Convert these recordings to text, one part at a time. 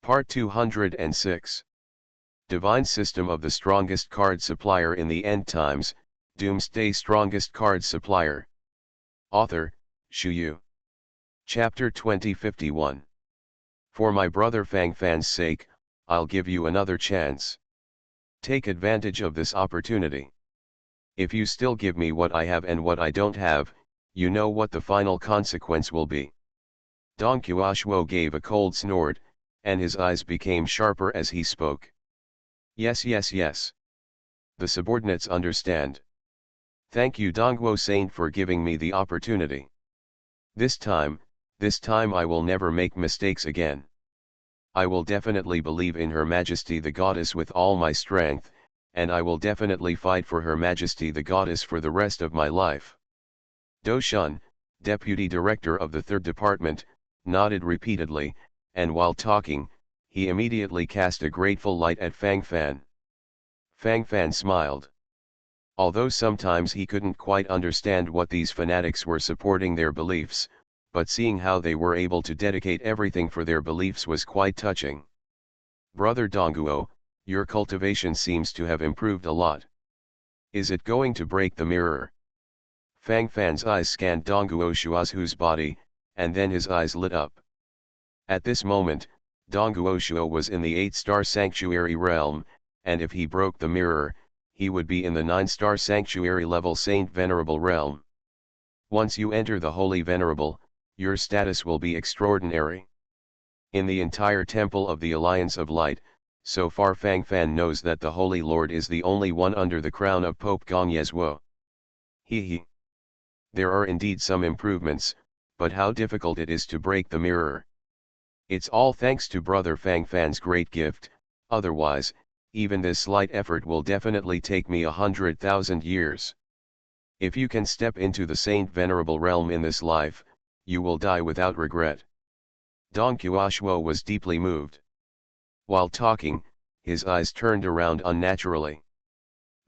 Part 206. Divine System of the Strongest Card Supplier in the End Times, Doomsday Strongest Card Supplier. Author, Shu Yu. Chapter 2051. For my brother Fang Fan's sake, I'll give you another chance. Take advantage of this opportunity. If you still give me what I have and what I don't have, you know what the final consequence will be. Dong Qiushuo gave a cold snort, and his eyes became sharper as he spoke. Yes, yes, yes. The subordinates understand. Thank you Dongguo Saint for giving me the opportunity. This time I will never make mistakes again. I will definitely believe in Her Majesty the Goddess with all my strength, and I will definitely fight for Her Majesty the Goddess for the rest of my life. Do Shun, Deputy Director of the Third Department, nodded repeatedly, and while talking, he immediately cast a grateful light at Fang Fan. Fang Fan smiled. Although sometimes he couldn't quite understand what these fanatics were supporting their beliefs, but seeing how they were able to dedicate everything for their beliefs was quite touching. Brother Dongguo, your cultivation seems to have improved a lot. Is it going to break the mirror? Fang Fan's eyes scanned Dongguo Shua's body, and then his eyes lit up. At this moment, Dongguo Shua was in the 8-star sanctuary realm, and if he broke the mirror, he would be in the 9-star sanctuary level Saint Venerable realm. Once you enter the Holy Venerable, your status will be extraordinary. In the entire Temple of the Alliance of Light, so far Fang Fan knows that the Holy Lord is the only one under the crown of Pope Gong Yezhuo. He. There are indeed some improvements, but how difficult it is to break the mirror. It's all thanks to Brother Fang Fan's great gift, otherwise, even this slight effort will definitely take me 100,000 years. If you can step into the Saint Venerable realm in this life, you will die without regret. Dong Qiushuo was deeply moved. While talking, his eyes turned around unnaturally.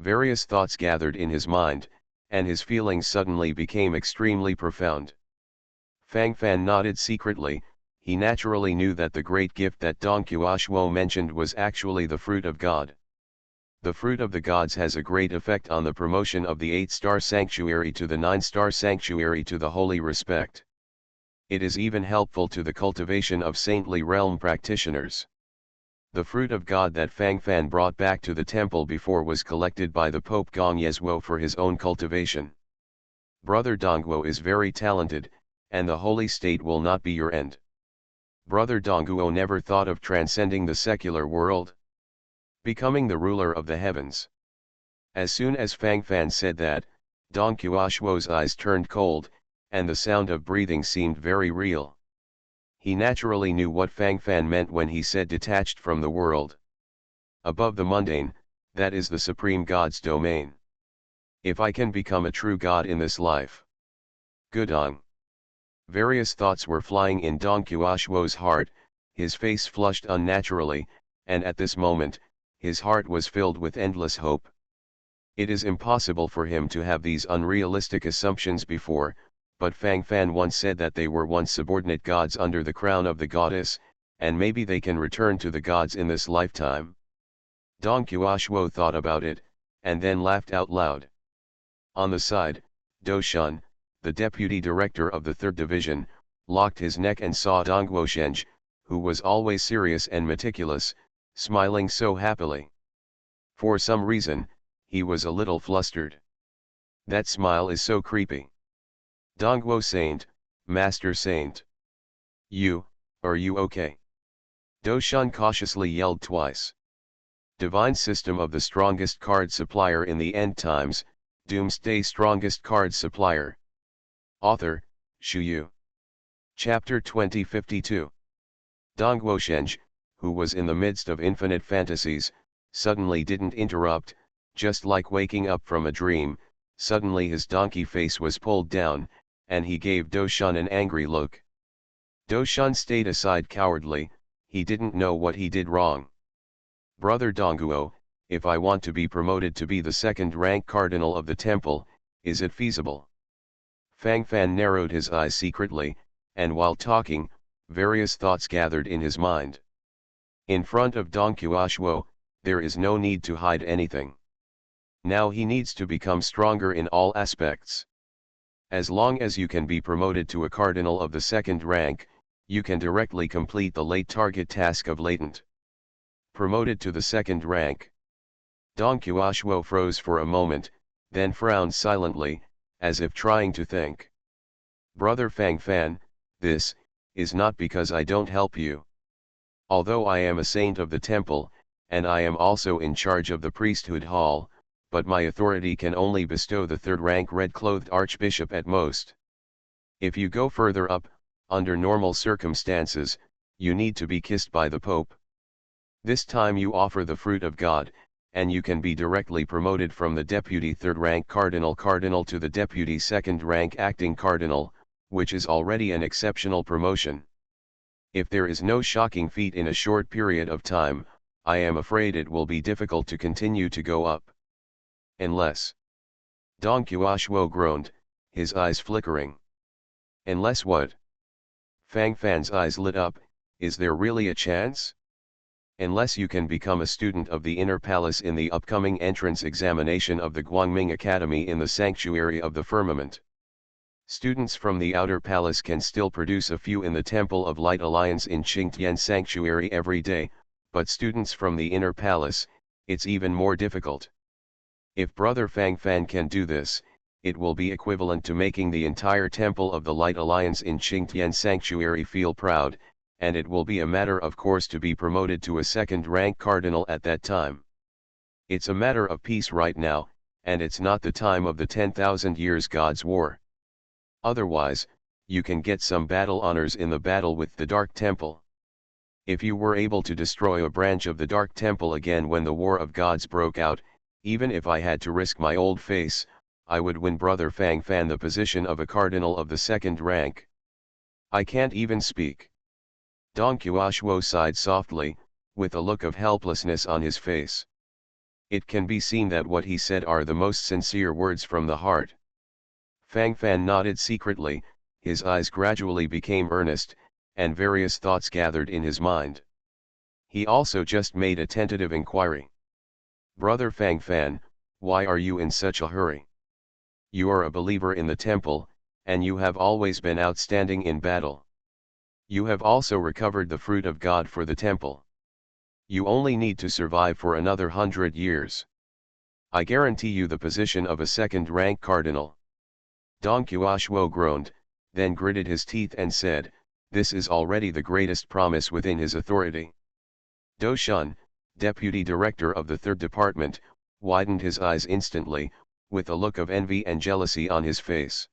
Various thoughts gathered in his mind, and his feelings suddenly became extremely profound. Fang Fan nodded secretly. He naturally knew that the great gift that Dong Qiushuo mentioned was actually the fruit of God. The fruit of the gods has a great effect on the promotion of the 8-star sanctuary to the 9-star sanctuary to the holy respect. It is even helpful to the cultivation of saintly realm practitioners. The fruit of God that Fang Fan brought back to the temple before was collected by the Pope Gong Yezhuo for his own cultivation. Brother Dongguo is very talented, and the holy state will not be your end. Brother Dongguo never thought of transcending the secular world, becoming the ruler of the heavens. As soon as Fang Fan said that, Dong Qiushuo's eyes turned cold, and the sound of breathing seemed very real. He naturally knew what Fang Fan meant when he said detached from the world. Above the mundane, that is the supreme God's domain. If I can become a true God in this life. Gudong. Various thoughts were flying in Dong Qiushuo's heart, his face flushed unnaturally, and at this moment, his heart was filled with endless hope. It is impossible for him to have these unrealistic assumptions before, but Fang Fan once said that they were once subordinate gods under the crown of the goddess, and maybe they can return to the gods in this lifetime. Dong Qiushuo thought about it, and then laughed out loud. On the side, Do Shun, the deputy director of the 3rd Division, locked his neck and saw Dongguo Shenge, who was always serious and meticulous, smiling so happily. For some reason, he was a little flustered. That smile is so creepy. Dongguo Saint, Master Saint. Are you okay? Do Shun cautiously yelled twice. Divine System of the Strongest Card Supplier in the End Times, Doomsday Strongest Card Supplier. Author, Shu Yu. Chapter 2052. Dongguo Shenge, who was in the midst of infinite fantasies, suddenly didn't interrupt, just like waking up from a dream. Suddenly his donkey face was pulled down, and he gave Do Shun an angry look. Do Shun stayed aside cowardly. He didn't know what he did wrong. Brother Dongguo, if I want to be promoted to be the 2nd rank cardinal of the temple, is it feasible? Fang Fan narrowed his eyes secretly, and while talking, various thoughts gathered in his mind. In front of Dong Qiushuo, there is no need to hide anything. Now he needs to become stronger in all aspects. As long as you can be promoted to a cardinal of the second rank, you can directly complete the late target task of latent. Promoted to the second rank. Dong Qiushuo froze for a moment, then frowned silently, as if trying to think. Brother Fang Fan, this is not because I don't help you. Although I am a saint of the temple, and I am also in charge of the priesthood hall, but my authority can only bestow the third-rank red-clothed archbishop at most. If you go further up, under normal circumstances, you need to be kissed by the Pope. This time you offer the fruit of God, and you can be directly promoted from the deputy third-rank cardinal to the deputy second-rank acting cardinal, which is already an exceptional promotion. If there is no shocking feat in a short period of time, I am afraid it will be difficult to continue to go up. Unless. Dong Qiushuo groaned, his eyes flickering. Unless what? Fang Fan's eyes lit up, is there really a chance? Unless you can become a student of the Inner Palace in the upcoming entrance examination of the Guangming Academy in the Sanctuary of the Firmament. Students from the Outer Palace can still produce a few in the Temple of Light Alliance in Qingtian Sanctuary every day, but students from the Inner Palace, it's even more difficult. If Brother Fang Fan can do this, it will be equivalent to making the entire Temple of the Light Alliance in Qingtian Sanctuary feel proud, and it will be a matter of course to be promoted to a second-rank cardinal at that time. It's a matter of peace right now, and it's not the time of the 10,000 years God's war. Otherwise, you can get some battle honors in the battle with the Dark Temple. If you were able to destroy a branch of the Dark Temple again when the War of Gods broke out, even if I had to risk my old face, I would win Brother Fang Fan the position of a cardinal of the second rank. I can't even speak. Dong Qiushuo sighed softly, with a look of helplessness on his face. It can be seen that what he said are the most sincere words from the heart. Fang Fan nodded secretly, his eyes gradually became earnest, and various thoughts gathered in his mind. He also just made a tentative inquiry. Brother Fang Fan, why are you in such a hurry? You are a believer in the temple, and you have always been outstanding in battle. You have also recovered the fruit of God for the temple. You only need to survive for another 100 years. I guarantee you the position of a second-rank cardinal. Dong Qiushuo groaned, then gritted his teeth and said, this is already the greatest promise within his authority. Do Shun, deputy director of the third department, widened his eyes instantly, with a look of envy and jealousy on his face.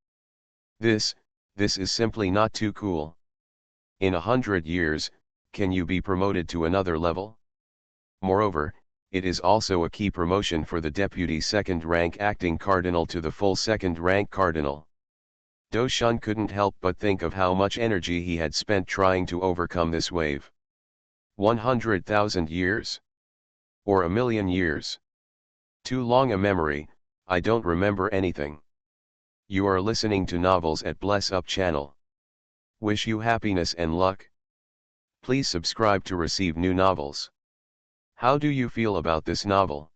This is simply not too cool. In 100 years, can you be promoted to another level? Moreover, it is also a key promotion for the deputy second-rank acting cardinal to the full second-rank cardinal. Do Shun couldn't help but think of how much energy he had spent trying to overcome this wave. 100,000 years? Or 1,000,000 years? Too long a memory, I don't remember anything. You are listening to Novels at Bless Up channel. Wish you happiness and luck. Please subscribe to receive new novels. How do you feel about this novel?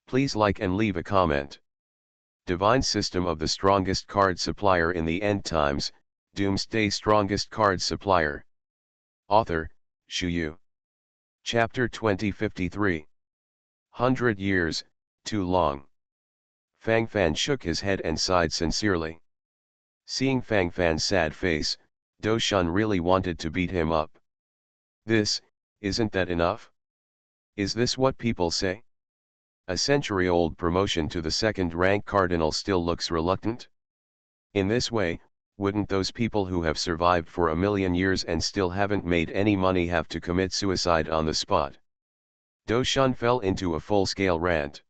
Please like and leave a comment. Divine System of the Strongest Card Supplier in the End Times, Doomsday Strongest Card Supplier. Author, Shu Yu. Chapter 2053. 100 years, too long. Fang Fan shook his head and sighed sincerely. Seeing Fang Fan's sad face, Do Shun really wanted to beat him up. Isn't that enough? Is this what people say? A century-old promotion to the second-rank cardinal still looks reluctant? In this way, wouldn't those people who have survived for 1,000,000 years and still haven't made any money have to commit suicide on the spot? Do Shun fell into a full-scale rant.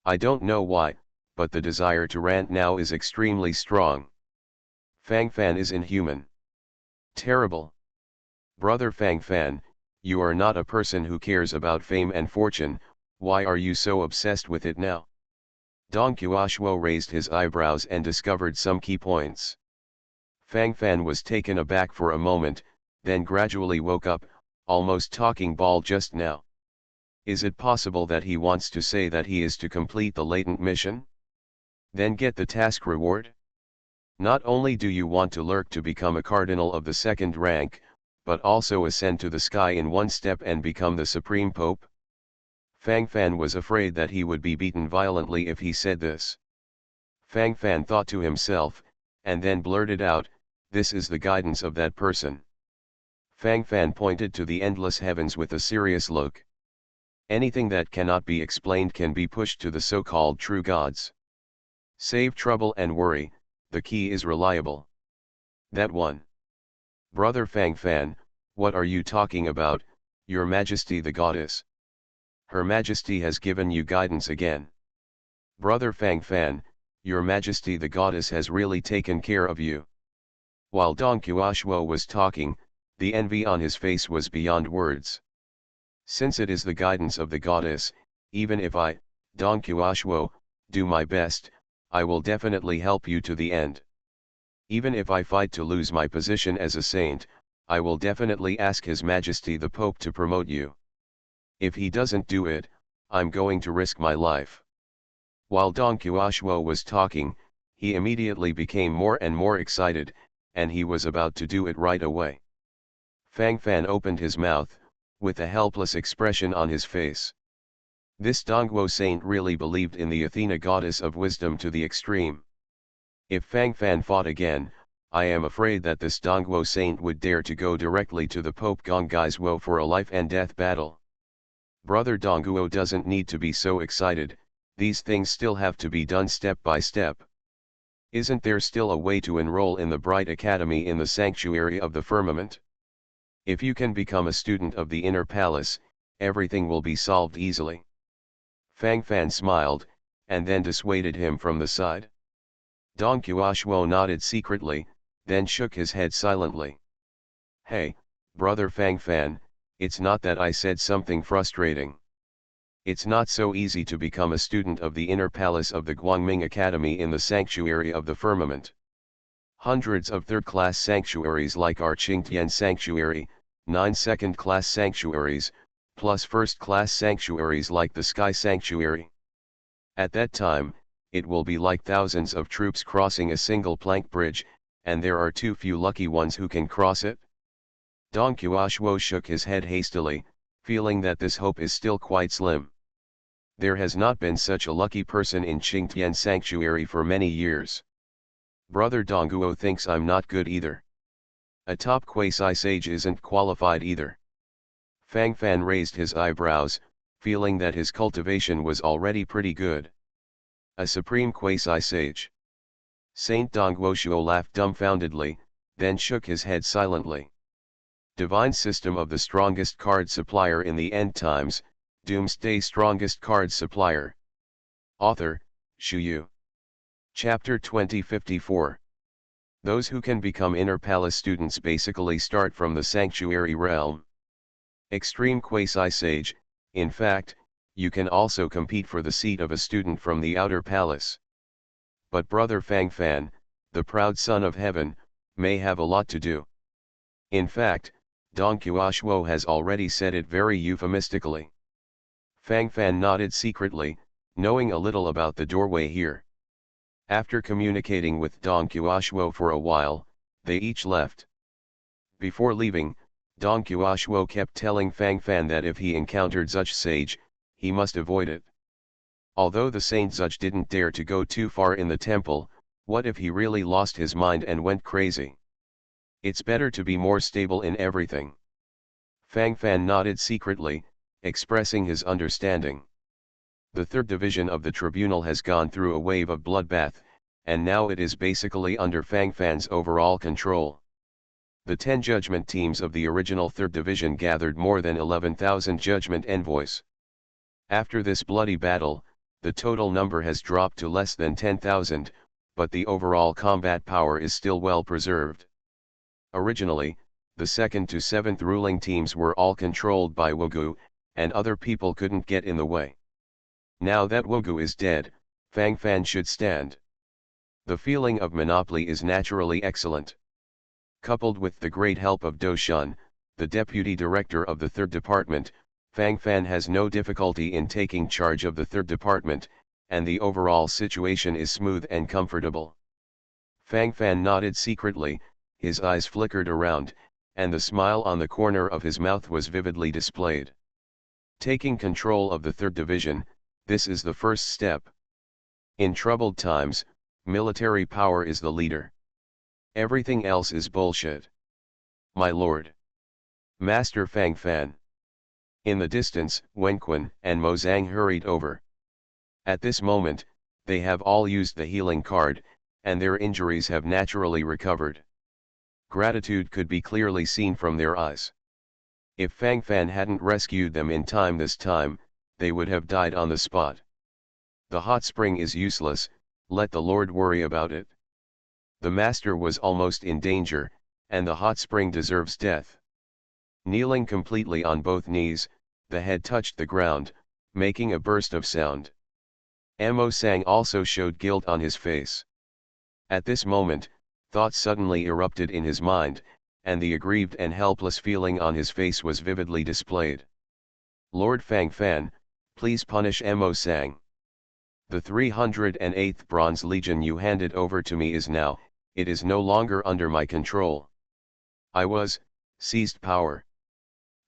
I don't know why, but the desire to rant now is extremely strong. Fang Fan is inhuman. Terrible. Brother Fang Fan, you are not a person who cares about fame and fortune, why are you so obsessed with it now? Dong Qiushuo raised his eyebrows and discovered some key points. Fang Fan was taken aback for a moment, then gradually woke up, almost talking ball just now. Is it possible that he wants to say that he is to complete the latent mission? Then get the task reward? Not only do you want to lurk to become a cardinal of the second rank, but also ascend to the sky in one step and become the supreme pope? Fang Fan was afraid that he would be beaten violently if he said this. Fang Fan thought to himself, and then blurted out, "This is the guidance of that person." Fang Fan pointed to the endless heavens with a serious look. Anything that cannot be explained can be pushed to the so-called true gods. Save trouble and worry, the key is reliable. That one. Brother Fang Fan, what are you talking about, Your Majesty the Goddess? Her Majesty has given you guidance again. Brother Fang Fan, Your Majesty the Goddess has really taken care of you. While Dong Qiushuo was talking, the envy on his face was beyond words. Since it is the guidance of the goddess, even if I, Dong Qiushuo, do my best, I will definitely help you to the end. Even if I fight to lose my position as a saint, I will definitely ask His Majesty the Pope to promote you. If he doesn't do it, I'm going to risk my life. While Dong Qiushuo was talking, he immediately became more and more excited, and he was about to do it right away. Fang Fan opened his mouth, with a helpless expression on his face. This Dongguo saint really believed in the Athena goddess of wisdom to the extreme. If Fang Fan fought again, I am afraid that this Dongguo saint would dare to go directly to the Pope Gongguizhuo for a life and death battle. Brother Dongguo doesn't need to be so excited, these things still have to be done step by step. Isn't there still a way to enroll in the Bright Academy in the Sanctuary of the Firmament? If you can become a student of the Inner Palace, everything will be solved easily. Fang Fan smiled, and then dissuaded him from the side. Dong Qiushuo nodded secretly, then shook his head silently. Hey, brother Fang Fan, it's not that I said something frustrating. It's not so easy to become a student of the Inner Palace of the Guangming Academy in the Sanctuary of the Firmament. Hundreds of third-class sanctuaries like our Qingtian Sanctuary, 9 second-class sanctuaries, plus first-class sanctuaries like the Sky Sanctuary. At that time, it will be like thousands of troops crossing a single plank bridge, and there are too few lucky ones who can cross it. Dong Qiushuo shook his head hastily, feeling that this hope is still quite slim. There has not been such a lucky person in Qingtian Sanctuary for many years. Brother Dongguo thinks I'm not good either. A top quasi-sage isn't qualified either. Fang Fan raised his eyebrows, feeling that his cultivation was already pretty good. A supreme quasi-sage. Saint Dongguoshuo laughed dumbfoundedly, then shook his head silently. Divine System of the Strongest Card Supplier in the End Times, Doomsday Strongest Card Supplier. Author, Shu Yu. Chapter 2054. Those who can become Inner Palace students basically start from the Sanctuary realm. Extreme Quasi-Sage, in fact, you can also compete for the seat of a student from the Outer Palace. But Brother Fang Fan, the proud son of heaven, may have a lot to do. In fact, Dong Qiushuo has already said it very euphemistically. Fang Fan nodded secretly, knowing a little about the doorway here. After communicating with Dong Qiushuo for a while, they each left. Before leaving, Dong Qiushuo kept telling Fang Fan that if he encountered such sage, he must avoid it. Although the Saint Zuch didn't dare to go too far in the temple, what if he really lost his mind and went crazy? It's better to be more stable in everything. Fang Fan nodded secretly, expressing his understanding. The third division of the tribunal has gone through a wave of bloodbath, and now it is basically under Fang Fan's overall control. The 10 judgment teams of the original third division gathered more than 11,000 judgment envoys. After this bloody battle, the total number has dropped to less than 10,000, but the overall combat power is still well preserved. Originally, the 2nd to 7th ruling teams were all controlled by Wugu, and other people couldn't get in the way. Now that Wugu is dead, Fang Fan should stand. The feeling of monopoly is naturally excellent. Coupled with the great help of Do Shun, the deputy director of the 3rd Department, Fang Fan has no difficulty in taking charge of the 3rd Department, and the overall situation is smooth and comfortable. Fang Fan nodded secretly, his eyes flickered around, and the smile on the corner of his mouth was vividly displayed. Taking control of the 3rd Division, this is the first step. In troubled times, military power is the leader. Everything else is bullshit. My lord. Master Fang Fan. In the distance, Wenquan and Mo Zhang hurried over. At this moment, they have all used the healing card, and their injuries have naturally recovered. Gratitude could be clearly seen from their eyes. If Fang Fan hadn't rescued them in time this time, they would have died on the spot. The hot spring is useless, let the Lord worry about it. The master was almost in danger, and the hot spring deserves death. Kneeling completely on both knees, the head touched the ground, making a burst of sound. Mo Sang also showed guilt on his face. At this moment, thoughts suddenly erupted in his mind, and the aggrieved and helpless feeling on his face was vividly displayed. Lord Fang Fan, please punish Mo Sang. The 308th Bronze Legion you handed over to me is now, it is no longer under my control. I seized power.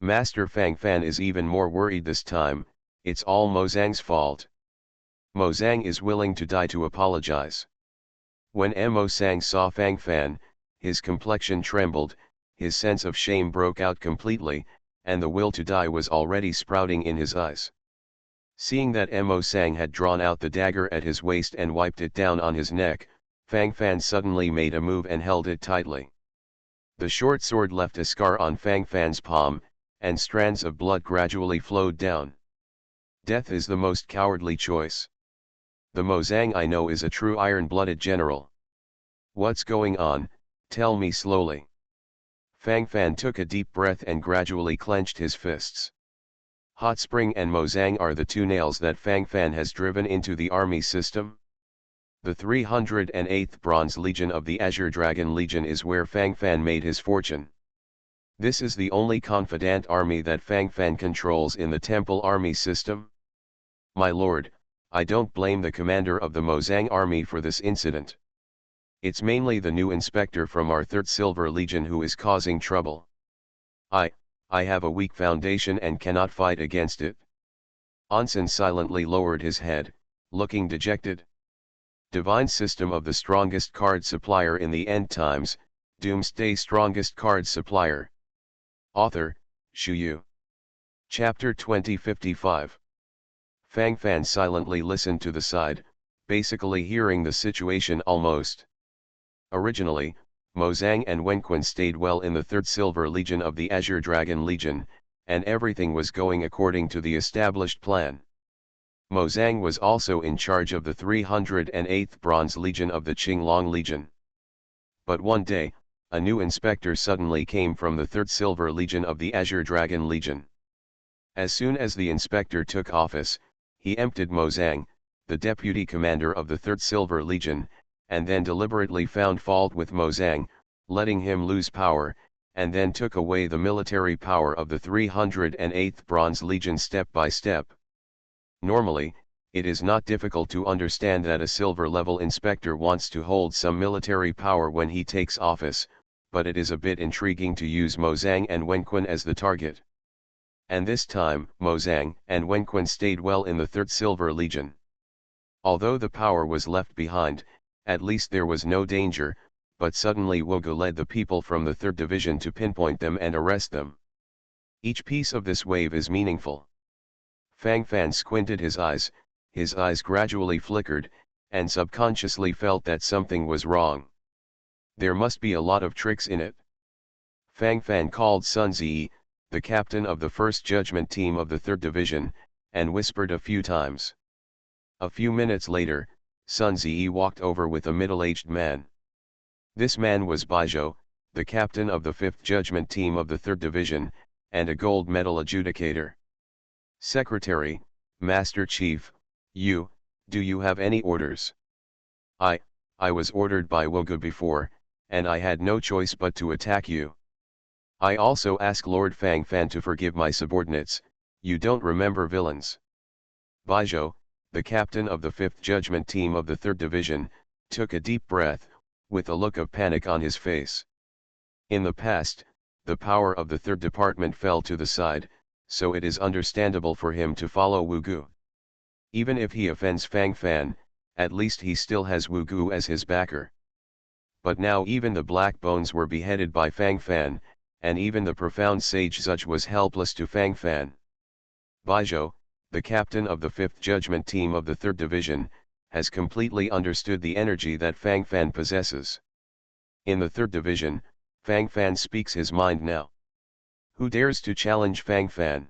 Master Fang Fan is even more worried this time, it's all Mo Zhang's fault. Mo Zhang is willing to die to apologize. When Mo Sang saw Fang Fan, his complexion trembled, his sense of shame broke out completely, and the will to die was already sprouting in his eyes. Seeing that Mo Sang had drawn out the dagger at his waist and wiped it down on his neck, Fang Fan suddenly made a move and held it tightly. The short sword left a scar on Fang Fan's palm, and strands of blood gradually flowed down. Death is the most cowardly choice. The Mo Zhang I know is a true iron-blooded general. What's going on, tell me slowly. Fang Fan took a deep breath and gradually clenched his fists. Hot Spring and Mo Zhang are the two nails that Fang Fan has driven into the army system. The 308th Bronze Legion of the Azure Dragon Legion is where Fang Fan made his fortune. This is the only confidant army that Fang Fan controls in the Temple Army system. My lord, I don't blame the commander of the Mo Zhang army for this incident. It's mainly the new inspector from our 3rd Silver Legion who is causing trouble. I have a weak foundation and cannot fight against it. Onsen silently lowered his head, looking dejected. Divine System of the Strongest Card Supplier in the End Times, Doomsday Strongest Card Supplier. Author, Shu Yu. Chapter 2055. Fang Fan silently listened to the side, basically hearing the situation almost. Originally, Mo Zhang and Wenquan stayed well in the 3rd Silver Legion of the Azure Dragon Legion, and everything was going according to the established plan. Mo Zhang was also in charge of the 308th Bronze Legion of the Qinglong Legion. But one day, a new inspector suddenly came from the 3rd Silver Legion of the Azure Dragon Legion. As soon as the inspector took office, he emptied Mo Zhang, the deputy commander of the 3rd Silver Legion, and then deliberately found fault with Mo Zhang, letting him lose power, and then took away the military power of the 308th Bronze Legion step by step. Normally, it is not difficult to understand that a silver-level inspector wants to hold some military power when he takes office, but it is a bit intriguing to use Mo Zhang and Wenquan as the target. And this time, Mo Zhang and Wenquan stayed well in the 3rd Silver Legion. Although the power was left behind, at least there was no danger, but suddenly Wogu led the people from the 3rd Division to pinpoint them and arrest them. Each piece of this wave is meaningful. Fang Fan squinted his eyes gradually flickered, and subconsciously felt that something was wrong. There must be a lot of tricks in it. Fang Fan called Sun Ziyi, the captain of the 1st Judgment Team of the 3rd Division, and whispered a few times. A few minutes later, Sun Ziyi walked over with a middle-aged man. This man was Baijiu, the captain of the 5th Judgment Team of the 3rd Division, and a gold medal adjudicator. Secretary, Master Chief, do you have any orders? I was ordered by Wogu before, and I had no choice but to attack you. I also ask Lord Fang Fan to forgive my subordinates. You don't remember villains. Baijiu, the captain of the 5th Judgment Team of the 3rd Division, took a deep breath, with a look of panic on his face. In the past, the power of the 3rd Department fell to the side, so it is understandable for him to follow Wu Gu. Even if he offends Fang Fan, at least he still has Wu Gu as his backer. But now even the Black Bones were beheaded by Fang Fan, and even the profound sage Zuch was helpless to Fang Fan. Baijiu, the captain of the 5th Judgment Team of the 3rd Division, has completely understood the energy that Fang Fan possesses. In the 3rd Division, Fang Fan speaks his mind now. Who dares to challenge Fang Fan?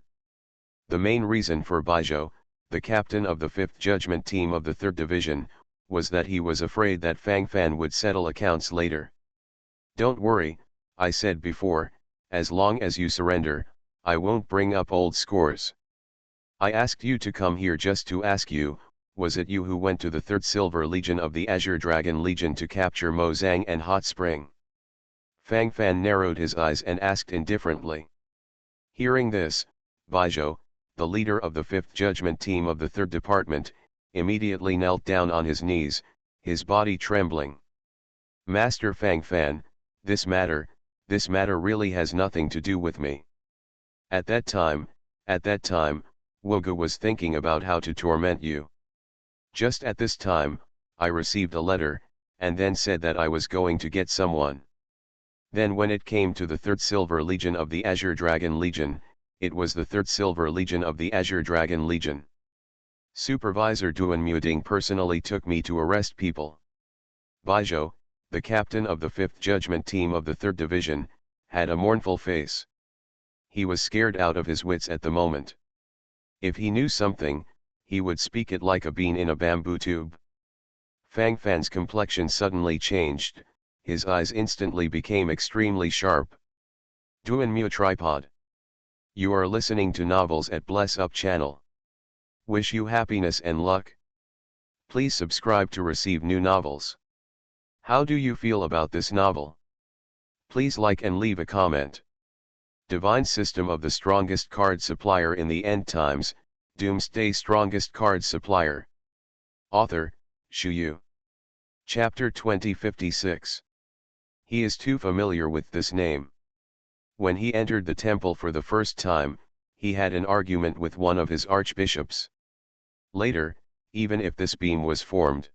The main reason for Baijiu, the captain of the 5th Judgment Team of the 3rd Division, was that he was afraid that Fang Fan would settle accounts later. Don't worry, I said before, as long as you surrender, I won't bring up old scores. I asked you to come here just to ask you, was it you who went to the 3rd Silver Legion of the Azure Dragon Legion to capture Mo Zhang and Hot Spring? Fang Fan narrowed his eyes and asked indifferently. Hearing this, Baijiu, the leader of the 5th Judgment Team of the 3rd Department, immediately knelt down on his knees, his body trembling. Master Fang Fan, this matter really has nothing to do with me. At that time, Wu Gu was thinking about how to torment you. Just at this time, I received a letter, and then said that I was going to get someone. Then when it came to the 3rd Silver Legion of the Azure Dragon Legion, it was the 3rd Silver Legion of the Azure Dragon Legion. Supervisor Duan Muding personally took me to arrest people. Baijiu, the captain of the 5th Judgment Team of the 3rd Division, had a mournful face. He was scared out of his wits at the moment. If he knew something, he would speak it like a bean in a bamboo tube. Fang Fan's complexion suddenly changed, his eyes instantly became extremely sharp. Duan Mu Tripod. You are listening to novels at Bless Up channel. Wish you happiness and luck. Please subscribe to receive new novels. How do you feel about this novel? Please like and leave a comment. Divine System of the Strongest Card Supplier in the End Times, Doomsday Strongest Card Supplier. Author, Shu Yu. Chapter 2056. He is too familiar with this name. When he entered the temple for the first time, he had an argument with one of his archbishops. Later, even if this beam was formed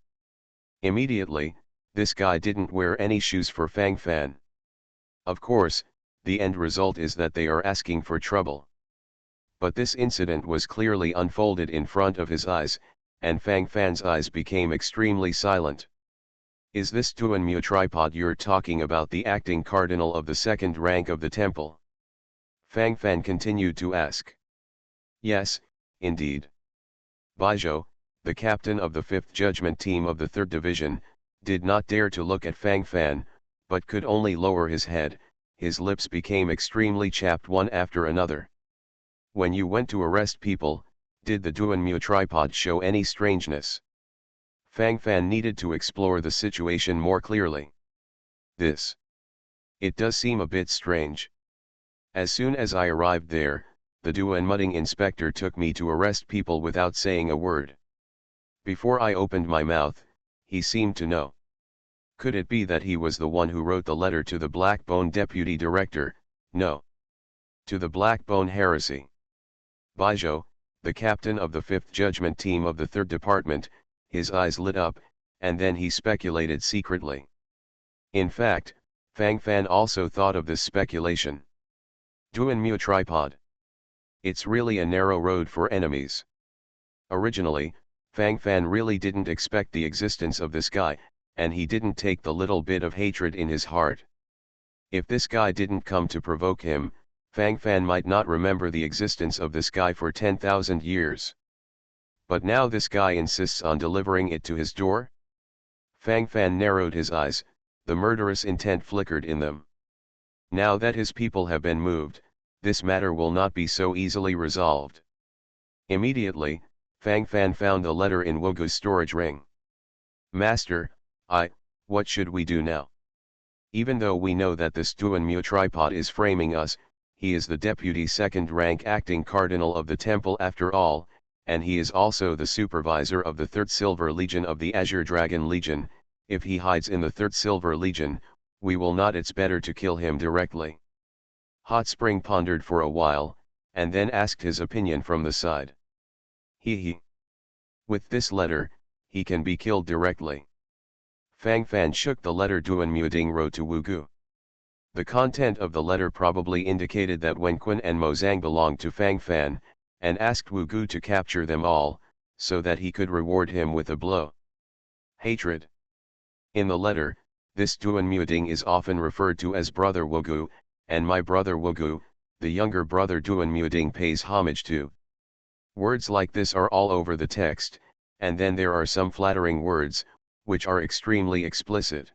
immediately, this guy didn't wear any shoes for Fang Fan. Of course, the end result is that they are asking for trouble. But this incident was clearly unfolded in front of his eyes, and Fang Fan's eyes became extremely silent. Is this Duan Mu Tripod you're talking about, the acting cardinal of the 2nd rank of the temple? Fang Fan continued to ask. Yes, indeed. Baijiu, the captain of the 5th Judgment Team of the 3rd Division, did not dare to look at Fang Fan, but could only lower his head. His lips became extremely chapped one after another. When you went to arrest people, did the Duan Mu Tripod show any strangeness? Fang Fan needed to explore the situation more clearly. It does seem a bit strange. As soon as I arrived there, the Duan Mudding inspector took me to arrest people without saying a word. Before I opened my mouth, he seemed to know. Could it be that he was the one who wrote the letter to the Blackbone deputy director? No. To the Blackbone heresy. Baijiu, the captain of the 5th Judgment Team of the 3rd Department, his eyes lit up, and then he speculated secretly. In fact, Fang Fan also thought of this speculation. Duan Mu Tripod. It's really a narrow road for enemies. Originally, Fang Fan really didn't expect the existence of this guy, and he didn't take the little bit of hatred in his heart. If this guy didn't come to provoke him, Fang Fan might not remember the existence of this guy for 10,000 years. But now this guy insists on delivering it to his door? Fang Fan narrowed his eyes, the murderous intent flickered in them. Now that his people have been moved, this matter will not be so easily resolved. Immediately, Fang Fan found the letter in Wu Gu's storage ring. Master, what should we do now? Even though we know that this Duan Mu tripod is framing us, he is the deputy second rank acting cardinal of the temple after all, and he is also the supervisor of the 3rd Silver Legion of the Azure Dragon Legion. If he hides in the 3rd Silver Legion, we will not. It's better to kill him directly. Hot Spring pondered for a while, and then asked his opinion from the side. He. With this letter, he can be killed directly. Fang Fan shook the letter Duan Muding wrote to Wu Gu. The content of the letter probably indicated that Wen Kun and Mo Zhang belonged to Fang Fan, and asked Wu Gu to capture them all, so that he could reward him with a blow. Hatred. In the letter, this Duan Muding is often referred to as Brother Wu Gu, and my brother Wu Gu, the younger brother Duan Muding pays homage to. Words like this are all over the text, and then there are some flattering words, which are extremely explicit.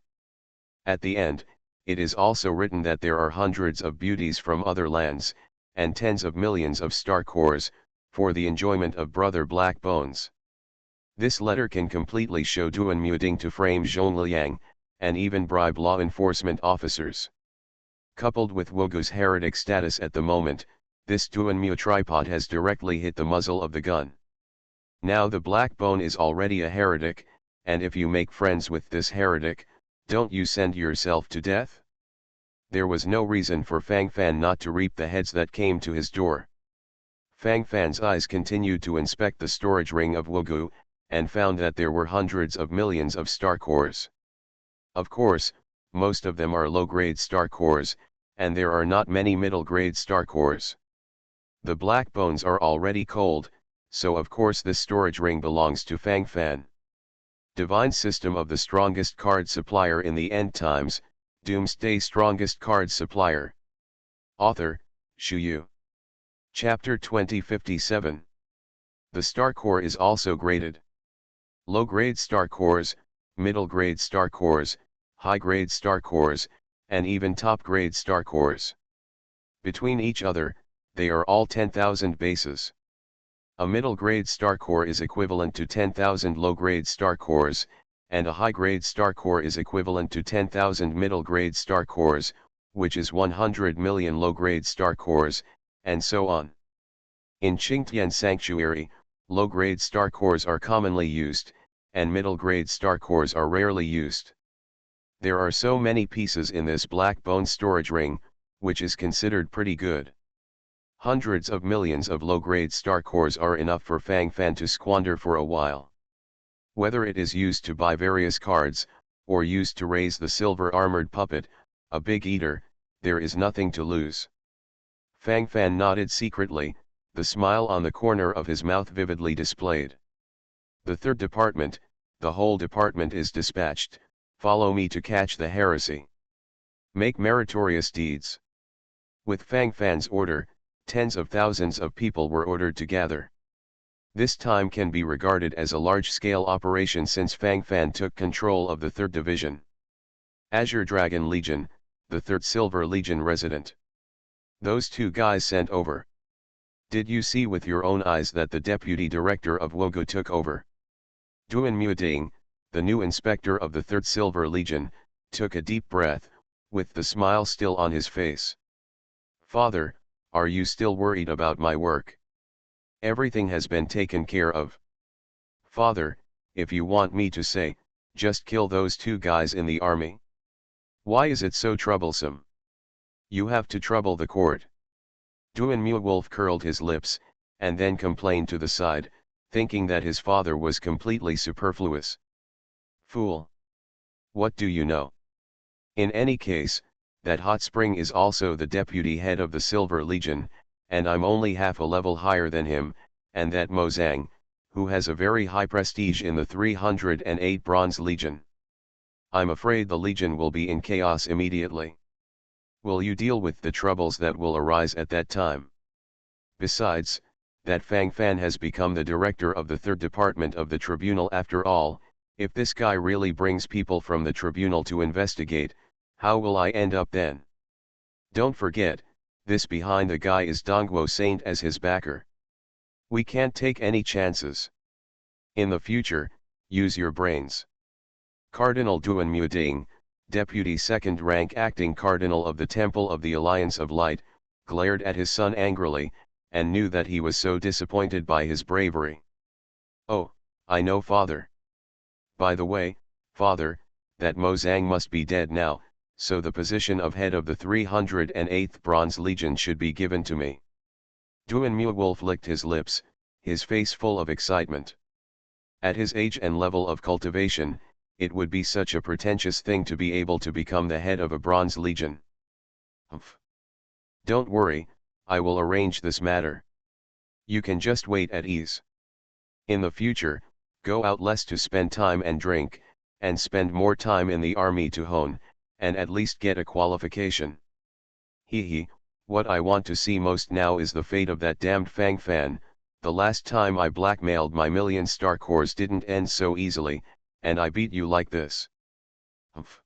At the end, it is also written that there are hundreds of beauties from other lands, and tens of millions of star cores, for the enjoyment of Brother Black Bones. This letter can completely show Duan Muding to frame Zhongliang, and even bribe law enforcement officers. Coupled with Wu Gu's heretic status at the moment, this Duan Mu tripod has directly hit the muzzle of the gun. Now the Black Bone is already a heretic, and if you make friends with this heretic, don't you send yourself to death? There was no reason for Fang Fan not to reap the heads that came to his door. Fang Fan's eyes continued to inspect the storage ring of Wu Gu, and found that there were hundreds of millions of star cores. Of course, most of them are low-grade star cores, and there are not many middle-grade star cores. The black bones are already cold, so of course this storage ring belongs to Fang Fan. Divine System of the Strongest Card Supplier in the End Times, Doomsday Strongest Card Supplier. Author, Shu Yu. Chapter 2057. The star core is also graded. Low-grade star cores, middle-grade star cores, high-grade star cores, and even top-grade star cores. Between each other, they are all 10,000 bases. A middle-grade star core is equivalent to 10,000 low-grade star cores, and a high-grade star core is equivalent to 10,000 middle-grade star cores, which is 100 million low-grade star cores, and so on. In Qingtian Sanctuary, low-grade star cores are commonly used, and middle-grade star cores are rarely used. There are so many pieces in this black bone storage ring, which is considered pretty good. Hundreds of millions of low-grade star cores are enough for Fang Fan to squander for a while. Whether it is used to buy various cards, or used to raise the silver armored puppet, a big eater, there is nothing to lose. Fang Fan nodded secretly, the smile on the corner of his mouth vividly displayed. The third department, the whole department is dispatched, follow me to catch the heresy. Make meritorious deeds. With Fang Fan's order, tens of thousands of people were ordered to gather. This time can be regarded as a large-scale operation since Fang Fan took control of the 3rd Division. Azure Dragon Legion, the 3rd Silver Legion resident. Those two guys sent over. Did you see with your own eyes that the deputy director of Wogu took over? Duan Muding, the new inspector of the 3rd Silver Legion, took a deep breath, with the smile still on his face. Father, are you still worried about my work? Everything has been taken care of. Father, if you want me to say, just kill those two guys in the army. Why is it so troublesome? You have to trouble the court. Duan Mu Wolf curled his lips, and then complained to the side, thinking that his father was completely superfluous. Fool! What do you know? In any case, that Hot Spring is also the deputy head of the Silver Legion, and I'm only half a level higher than him, and that Mo Zhang, who has a very high prestige in the 308 Bronze Legion. I'm afraid the Legion will be in chaos immediately. Will you deal with the troubles that will arise at that time? Besides, that Fang Fan has become the director of the 3rd Department of the Tribunal after all. If this guy really brings people from the tribunal to investigate, how will I end up then? Don't forget, this behind the guy is Dongguo Saint as his backer. We can't take any chances. In the future, use your brains. Cardinal Duan Muding, deputy second rank acting cardinal of the Temple of the Alliance of Light, glared at his son angrily, and knew that he was so disappointed by his bravery. "Oh, I know, father. By the way, father, that Mozang must be dead now, so the position of head of the 308th Bronze Legion should be given to me." Duan Muewolf licked his lips, his face full of excitement. At his age and level of cultivation, it would be such a pretentious thing to be able to become the head of a Bronze Legion. Humph. Don't worry, I will arrange this matter. You can just wait at ease. In the future, go out less to spend time and drink, and spend more time in the army to hone, and at least get a qualification. Hee, what I want to see most now is the fate of that damned Fang Fan. The last time I blackmailed my million star cores didn't end so easily, and I beat you like this. Humph.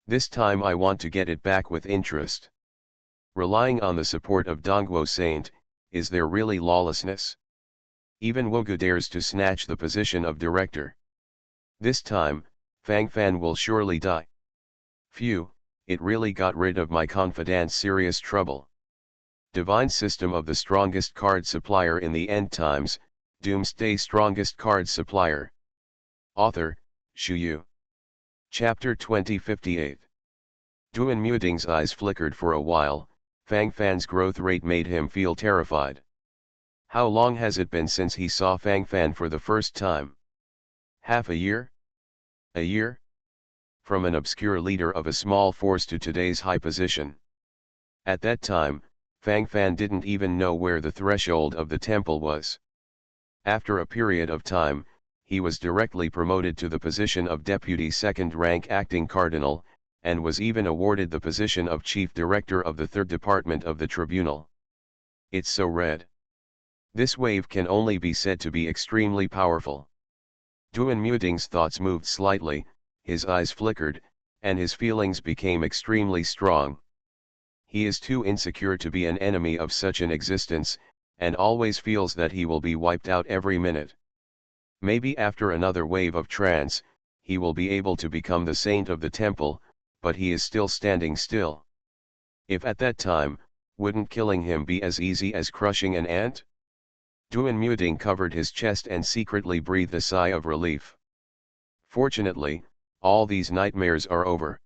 This time I want to get it back with interest. Relying on the support of Dongguo Saint, is there really lawlessness? Even Wogu dares to snatch the position of director. This time, Fang Fan will surely die. Phew, it really got rid of my confidant's serious trouble. Divine System of the Strongest Card Supplier in the End Times, Doomsday Strongest Card Supplier. Author, Shu Yu. Chapter 2058. Duan Muting's eyes flickered for a while. Fang Fan's growth rate made him feel terrified. How long has it been since he saw Fang Fan for the first time? Half a year? A year? From an obscure leader of a small force to today's high position. At that time, Fang Fan didn't even know where the threshold of the temple was. After a period of time, he was directly promoted to the position of deputy second rank acting cardinal, and was even awarded the position of chief director of the third department of the tribunal. It's so red. This wave can only be said to be extremely powerful. Duan Muting's thoughts moved slightly, his eyes flickered, and his feelings became extremely strong. He is too insecure to be an enemy of such an existence, and always feels that he will be wiped out every minute. Maybe after another wave of trance, he will be able to become the saint of the temple, but he is still standing still. If at that time, wouldn't killing him be as easy as crushing an ant? Duan Muting covered his chest and secretly breathed a sigh of relief. Fortunately, all these nightmares are over.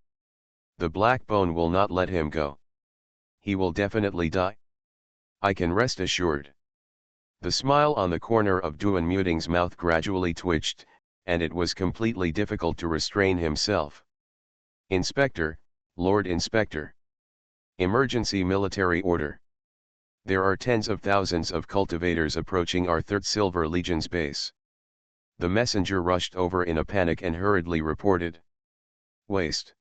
The black bone will not let him go. He will definitely die. I can rest assured. The smile on the corner of Duan Muting's mouth gradually twitched, and it was completely difficult to restrain himself. Inspector, Lord Inspector. Emergency military order. There are tens of thousands of cultivators approaching our 3rd Silver Legion's base. The messenger rushed over in a panic and hurriedly reported. Waste.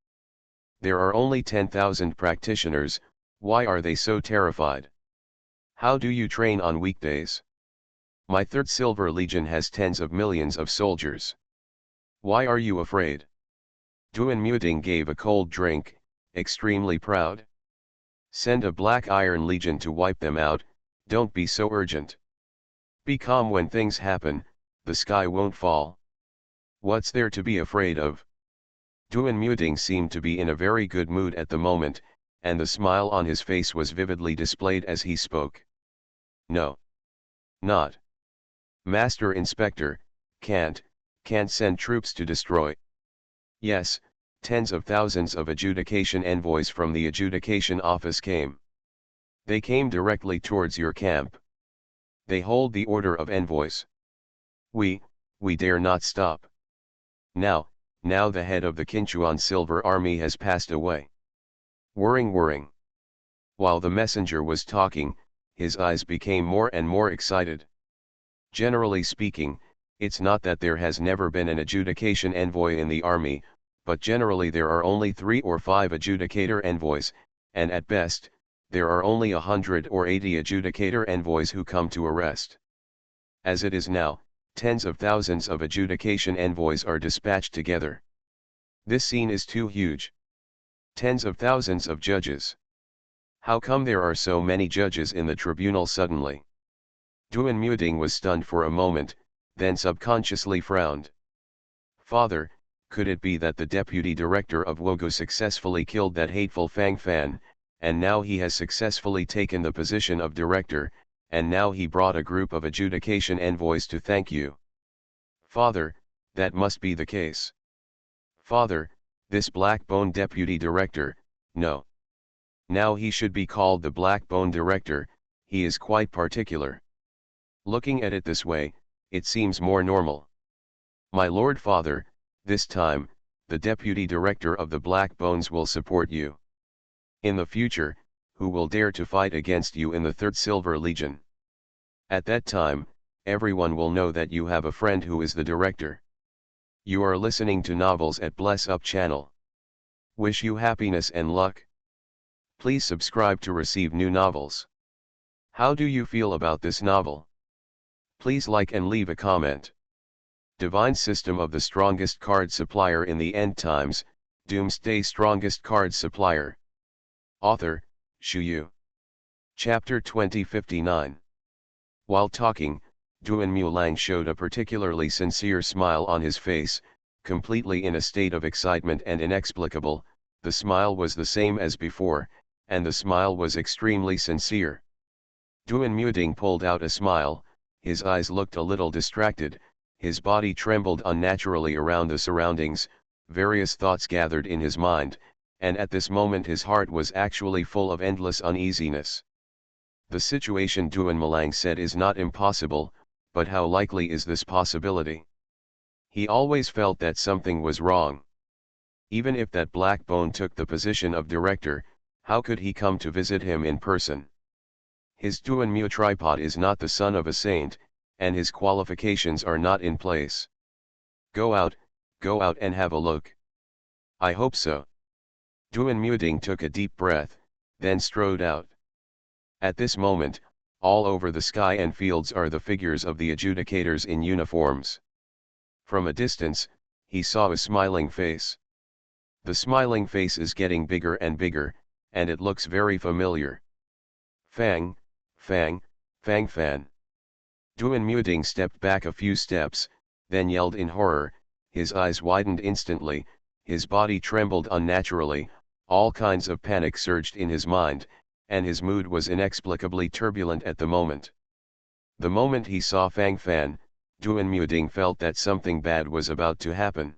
There are only 10,000 practitioners, why are they so terrified? How do you train on weekdays? My 3rd Silver Legion has tens of millions of soldiers. Why are you afraid? Duan Muting gave a cold drink, extremely proud. Send a Black Iron Legion to wipe them out, don't be so urgent. Be calm when things happen, the sky won't fall. What's there to be afraid of? Duan Muting seemed to be in a very good mood at the moment, and the smile on his face was vividly displayed as he spoke. No. Not. Master Inspector, can't send troops to destroy. Yes, tens of thousands of adjudication envoys from the adjudication office came. They came directly towards your camp. They hold the order of envoys. We dare not stop. Now the head of the Qinchuan Silver Army has passed away. Whirring. While the messenger was talking, his eyes became more and more excited. Generally speaking, it's not that there has never been an adjudication envoy in the army, but generally there are only 3 or 5 adjudicator envoys, and at best, there are only 100 or 80 adjudicator envoys who come to arrest. As it is now, tens of thousands of adjudication envoys are dispatched together. This scene is too huge. Tens of thousands of judges. How come there are so many judges in the tribunal suddenly? Duan Muting was stunned for a moment, then subconsciously frowned. Father, Could it be that the deputy director of Wogo successfully killed that hateful Fang Fan, and now he has successfully taken the position of director, and now he brought a group of adjudication envoys to thank you? Father, that must be the case. Father, this Blackbone deputy director, no. Now he should be called the Blackbone director, he is quite particular. Looking at it this way, it seems more normal. My lord father, this time, the deputy director of the Black Bones will support you. In the future, who will dare to fight against you in the Third Silver Legion? At that time, everyone will know that you have a friend who is the director. You are listening to Novels at Bless Up channel. Wish you happiness and luck. Please subscribe to receive new novels. How do you feel about this novel? Please like and leave a comment. Divine System of the Strongest Card Supplier in the End Times, Doomsday Strongest Card Supplier. Author, Shu Yu. Chapter 2059. While talking, Duanmu Lang showed a particularly sincere smile on his face, completely in a state of excitement and inexplicable. The smile was the same as before, and the smile was extremely sincere. Duanmu Ding pulled out a smile, his eyes looked a little distracted, his body trembled unnaturally around the surroundings, various thoughts gathered in his mind, and at this moment his heart was actually full of endless uneasiness. The situation, Duan Malang said, is not impossible, but how likely is this possibility? He always felt that something was wrong. Even if that Blackbone took the position of director, how could he come to visit him in person? His Duanmu tripod is not the son of a saint, and his qualifications are not in place. Go out and have a look. I hope so. Duanmu Ding took a deep breath, then strode out. At this moment, all over the sky and fields are the figures of the adjudicators in uniforms. From a distance, he saw a smiling face. The smiling face is getting bigger and bigger, and it looks very familiar. Fang Fan. Duanmu Ding stepped back a few steps, then yelled in horror, his eyes widened instantly, his body trembled unnaturally, all kinds of panic surged in his mind, and his mood was inexplicably turbulent at the moment. The moment he saw Fang Fan, Duanmu Ding felt that something bad was about to happen.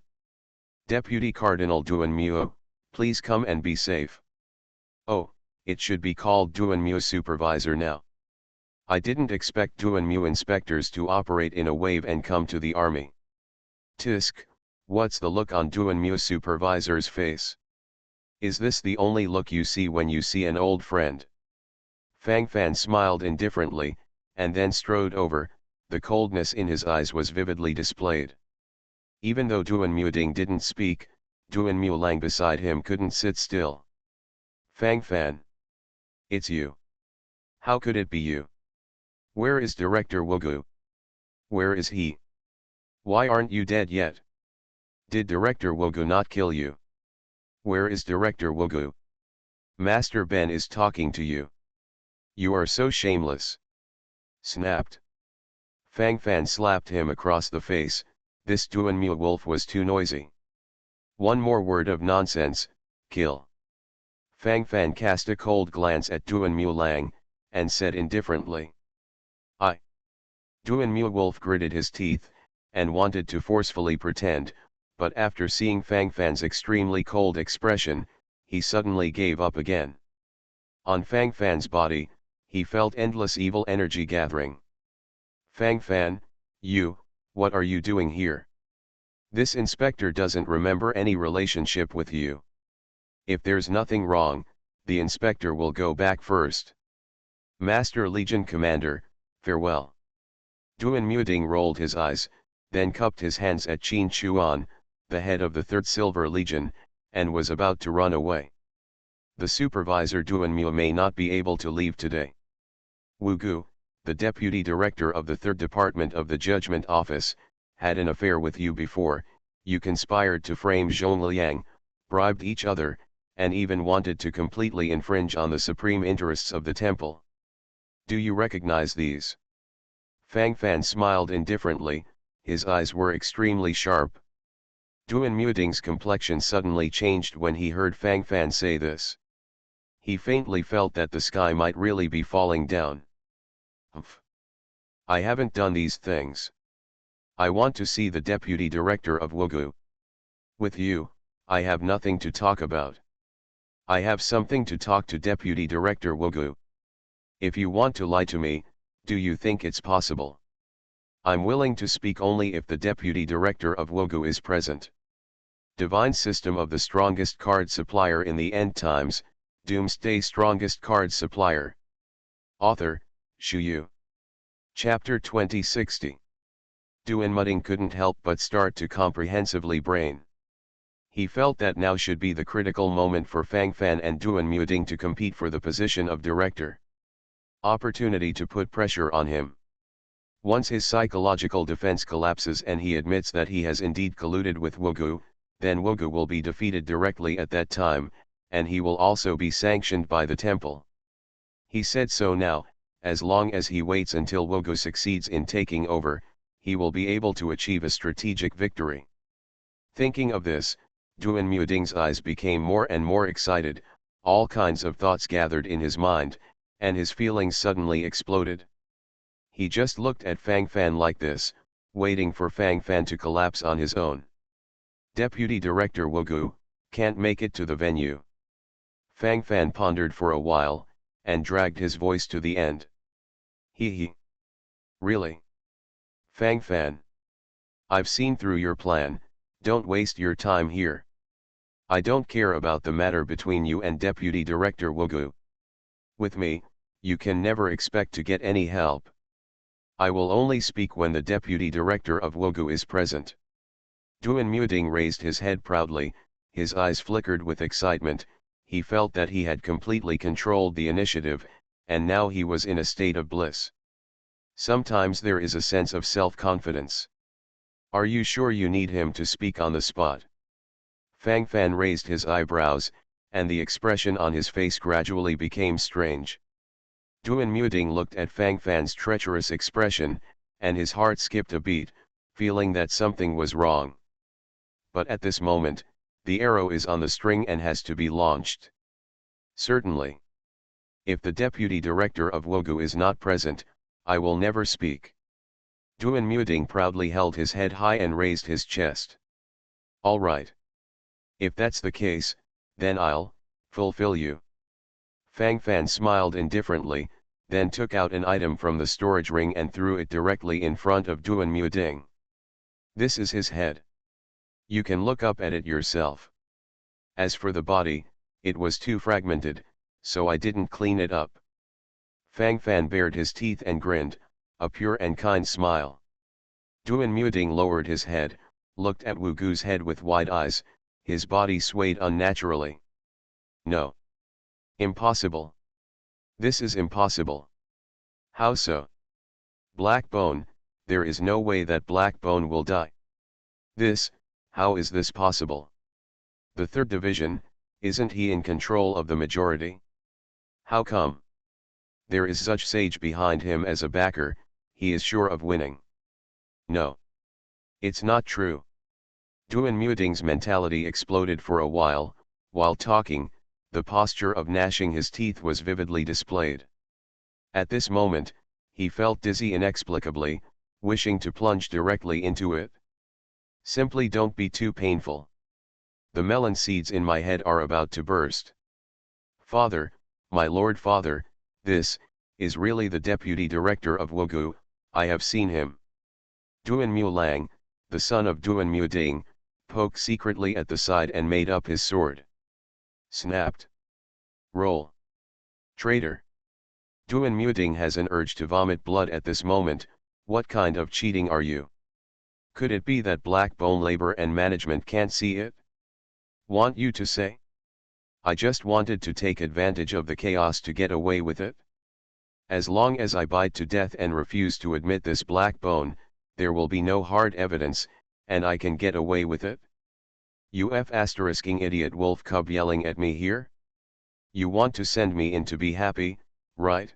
Deputy Cardinal Duanmu, please come and be safe. Oh, it should be called Duanmu Supervisor now. I didn't expect Duanmu inspectors to operate in a wave and come to the army. Tisk, what's the look on Duanmu Supervisor's face? Is this the only look you see when you see an old friend? Fang Fan smiled indifferently, and then strode over, the coldness in his eyes was vividly displayed. Even though Duanmu Ding didn't speak, Duanmu Lang beside him couldn't sit still. Fang Fan. It's you. How could it be you? Where is Director Wogu? Where is he? Why aren't you dead yet? Did Director Wogu not kill you? Where is Director Wogu? Master Ben is talking to you. You are so shameless. Snapped. Fang Fan slapped him across the face, this Duanmu wolf was too noisy. One more word of nonsense, kill. Fang Fan cast a cold glance at Duanmu Lang, and said indifferently. I. Duanmu Wolf gritted his teeth, and wanted to forcefully pretend, but after seeing Fang Fan's extremely cold expression, he suddenly gave up again. On Fang Fan's body, he felt endless evil energy gathering. Fang Fan, what are you doing here? This inspector doesn't remember any relationship with you. If there's nothing wrong, the inspector will go back first. Master Legion Commander, farewell. Duanmu Ding rolled his eyes, then cupped his hands at Qin Chuan, the head of the Third Silver Legion, and was about to run away. The supervisor Duanmu may not be able to leave today. Wugu, the deputy director of the Third Department of the Judgment Office, had an affair with you before. You conspired to frame Zhongliang, bribed each other, and even wanted to completely infringe on the supreme interests of the temple. Do you recognize these? Fang Fan smiled indifferently, his eyes were extremely sharp. Duan Muting's complexion suddenly changed when he heard Fang Fan say this. He faintly felt that the sky might really be falling down. Humph. I haven't done these things. I want to see the deputy director of Wugu. With you, I have nothing to talk about. I have something to talk to Deputy Director Wugu. If you want to lie to me, do you think it's possible? I'm willing to speak only if the Deputy Director of Wugu is present. Divine System of the Strongest Card Supplier in the End Times, Doomsday Strongest Card Supplier. Author, Shu Yu. Chapter 2060. Duan Muting couldn't help but start to comprehensively brain. He felt that now should be the critical moment for Fang Fan and Duan Muting to compete for the position of director. Opportunity to put pressure on him. Once his psychological defense collapses and he admits that he has indeed colluded with Wugu, then Wugu will be defeated directly at that time, and he will also be sanctioned by the temple. He said so now, as long as he waits until Wugu succeeds in taking over, he will be able to achieve a strategic victory. Thinking of this, Duan Muting's eyes became more and more excited, all kinds of thoughts gathered in his mind, and his feelings suddenly exploded. He just looked at Fang Fan like this, waiting for Fang Fan to collapse on his own. Deputy Director Wugu, can't make it to the venue. Fang Fan pondered for a while, and dragged his voice to the end. He. Really? Fang Fan. I've seen through your plan, don't waste your time here. I don't care about the matter between you and Deputy Director Wugu. With me, you can never expect to get any help. I will only speak when the Deputy Director of Wugu is present. Duan Muting raised his head proudly, his eyes flickered with excitement, he felt that he had completely controlled the initiative, and now he was in a state of bliss. Sometimes there is a sense of self-confidence. Are you sure you need him to speak on the spot? Fang Fan raised his eyebrows, and the expression on his face gradually became strange. Duan Muting looked at Fang Fan's treacherous expression, and his heart skipped a beat, feeling that something was wrong. But at this moment, the arrow is on the string and has to be launched. Certainly. If the Deputy Director of Wugu is not present, I will never speak. Duan Muting proudly held his head high and raised his chest. All right. If that's the case, then I'll fulfill you. Fang Fan smiled indifferently, then took out an item from the storage ring and threw it directly in front of Duan Muting. This is his head. You can look up at it yourself. As for the body, it was too fragmented, so I didn't clean it up. Fang Fan bared his teeth and grinned, a pure and kind smile. Duan Muting lowered his head, looked at Wugu's head with wide eyes, his body swayed unnaturally. No. Impossible. This is impossible. How so? Black Bone, there is no way that Black Bone will die. How is this possible? The third division, isn't he in control of the majority? How come? There is such sage behind him as a backer, he is sure of winning. No. It's not true. Duan Muting's mentality exploded for a while talking, the posture of gnashing his teeth was vividly displayed. At this moment, he felt dizzy inexplicably, wishing to plunge directly into it. Simply don't be too painful. The melon seeds in my head are about to burst. Father, my Lord Father, this is really the Deputy Director of Wugu, I have seen him. Duan Mulang, the son of Duan Muting, poked secretly at the side and made up his sword. Snapped. Roll. Traitor. Duan Muting has an urge to vomit blood at this moment. What kind of cheating are you? Could it be that Black Bone labor and management can't see it? Want you to say? I just wanted to take advantage of the chaos to get away with it. As long as I bite to death and refuse to admit this Black Bone, there will be no hard evidence, and I can get away with it. Idiot wolf cub yelling at me here? You want to send me in to be happy, right?